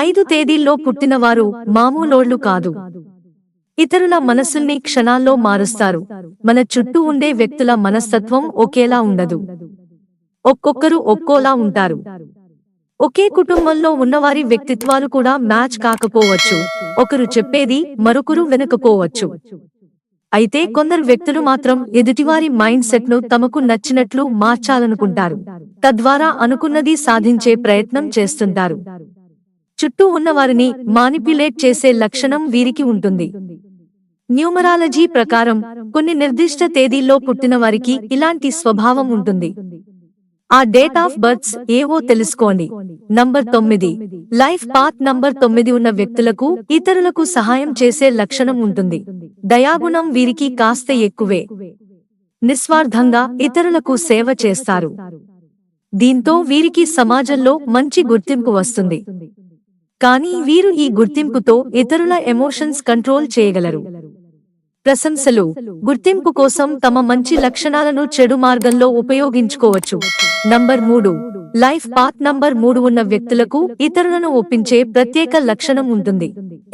5 తేదీల్లో పుట్టినవారు మామూలోళ్లు కాదు. ఇతరుల మనసుల్ని క్షణాల్లో మారుస్తారు. మన చుట్టూ ఉండే వ్యక్తుల మనస్తత్వం ఒకేలా ఉండదు. ఒక్కొక్కరు ఒక్కోలా ఉంటారు. ఒకే కుటుంబంలో ఉన్నవారి వ్యక్తిత్వాలు కూడా మ్యాచ్ కాకపోవచ్చు. ఒకరు చెప్పేది మరొకరు వినకపోవచ్చు. అయితే కొందరు వ్యక్తులు మాత్రం ఎదుటివారి మైండ్ సెట్ ను తమకు నచ్చినట్లు మార్చాలనుకుంటారు. తద్వారా అనుకున్నది సాధించే ప్రయత్నం చేస్తుంటారు. చుట్టూ ఉన్నవారిని మానిప్యులేట్ చేసే లక్షణం వీరికి ఉంటుంది. న్యూమరాలజీ ప్రకారం కొన్ని నిర్దిష్ట తేదీల్లో పుట్టిన వారికి ఇలాంటి స్వభావం ఉంటుంది. ఆ డేట్ ఆఫ్ బర్త్స్ ఏవో తెలుసుకోండి. నంబర్ 9. లైఫ్ పాత్ నంబర్ 9 ఉన్న వ్యక్తులకు ఇతరులకు సహాయం చేసే లక్షణం ఉంటుంది. దయాగుణం వీరికి కాస్త ఎక్కువే. నిస్వార్థంగా ఇతరులకు సేవ చేస్తారు. దీంతో వీరికి సమాజంలో మంచి గుర్తింపు వస్తుంది. కానీ వీరు ఈ గుర్తింపుతో ఇతరుల ఎమోషన్స్ కంట్రోల్ చేయగలరు. ప్రశంసలు, గుర్తింపు కోసం తమ మంచి లక్షణాలను చెడు మార్గంలో ఉపయోగించుకోవచ్చు. నంబర్ 3. లైఫ్ పాత్ నంబర్ 3 ఉన్న వ్యక్తులకు ఇతరులను ఒప్పించే ప్రత్యేక లక్షణం ఉంటుంది.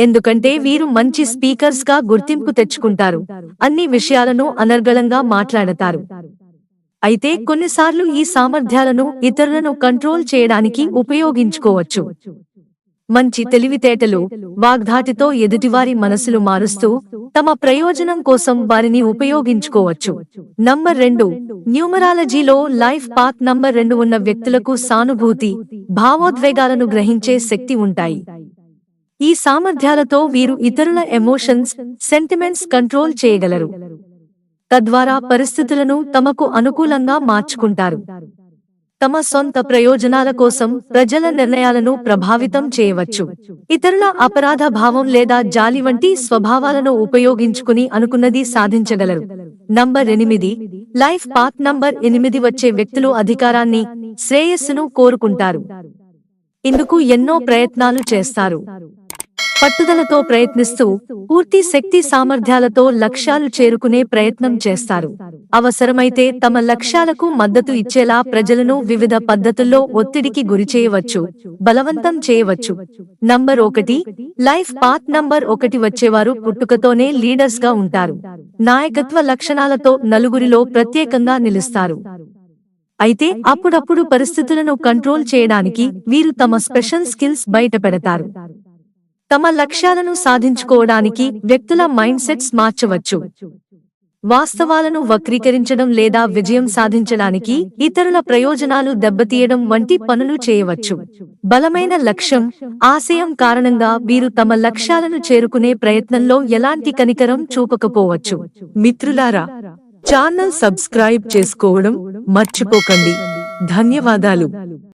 ఎందుకంటే వీరు మంచి స్పీకర్స్ గా గుర్తింపు తెచ్చుకుంటారు. అన్ని విషయాలను అనర్గళంగా మాట్లాడతారు. అయితే కొన్నిసార్లు ఈ సామర్థ్యాలను ఇతరులను కంట్రోల్ చేయడానికి ఉపయోగించుకోవచ్చు. మంచి తెలివితేటలు, వాగ్ధాటితో ఎదుటివారి మనసులు మారుస్తూ తమ ప్రయోజనం కోసం వారిని ఉపయోగించుకోవచ్చు. నంబర్ 2. న్యూమరాలజీలో లైఫ్ పాత్ నంబర్ 2 ఉన్న వ్యక్తులకు సానుభూతి, భావోద్వేగాలను గ్రహించే శక్తి ఉంటాయి. ఈ సామర్థ్యాలతో వీరు ఇతరుల ఎమోషన్స్, సెంటిమెంట్స్ కంట్రోల్ చేయగలరు. తద్వారా పరిస్థితులను తమకు అనుకూలంగా మార్చుకుంటారు. తమ సొంత ప్రయోజనాల కోసం ప్రజల నిర్ణయాలను ప్రభావితం చేయవచ్చు. ఇతరుల అపరాధ భావం లేదా జాలి వంటి స్వభావాలను ఉపయోగించుకుని అనుకున్నది సాధించగలరు. నంబర్ 8. లైఫ్ పాత్ నంబర్ 8 వచ్చే వ్యక్తులు అధికారాన్ని, శ్రేయస్సును కోరుకుంటారు. ఇందుకు ఎన్నో ప్రయత్నాలు చేస్తారు. పట్టుదలతో ప్రయత్నిస్తూ పూర్తి శక్తి సామర్థ్యాలతో లక్ష్యాలు చేరుకునే ప్రయత్నం చేస్తారు. అవసరమైతే తమ లక్ష్యాలకు మద్దతు ఇచ్చేలా ప్రజలను వివిధ పద్ధతుల్లో ఒత్తిడికి గురిచేయవచ్చు, బలవంతం చేయవచ్చు. నంబర్ 1. లైఫ్ పాత్ నంబర్ 1 వచ్చేవారు పుట్టుకతోనే లీడర్స్ గా ఉంటారు. నాయకత్వ లక్షణాలతో నలుగురిలో ప్రత్యేకంగా నిలుస్తారు. అయితే అప్పుడప్పుడు పరిస్థితులను కంట్రోల్ చేయడానికి వీరు తమ స్పెషల్ స్కిల్స్ బయటపెడతారు. తమ లక్ష్యాలను సాధించుకోవడానికి వ్యక్తుల మైండ్ సెట్స్ మార్చవచ్చు. వాస్తవాలను వక్రీకరించడం లేదా విజయం సాధించడానికి ఇతరుల ప్రయోజనాలు దెబ్బతీయడం వంటి పనులు చేయవచ్చు. బలమైన లక్ష్యం, ఆశయం కారణంగా వీరు తమ లక్ష్యాలను చేరుకునే ప్రయత్నంలో ఎలాంటి కనికరం చూపకపోవచ్చు. మిత్రులారా, ఛానల్ సబ్స్క్రైబ్ చేసుకోవడం మర్చిపోకండి. ధన్యవాదాలు.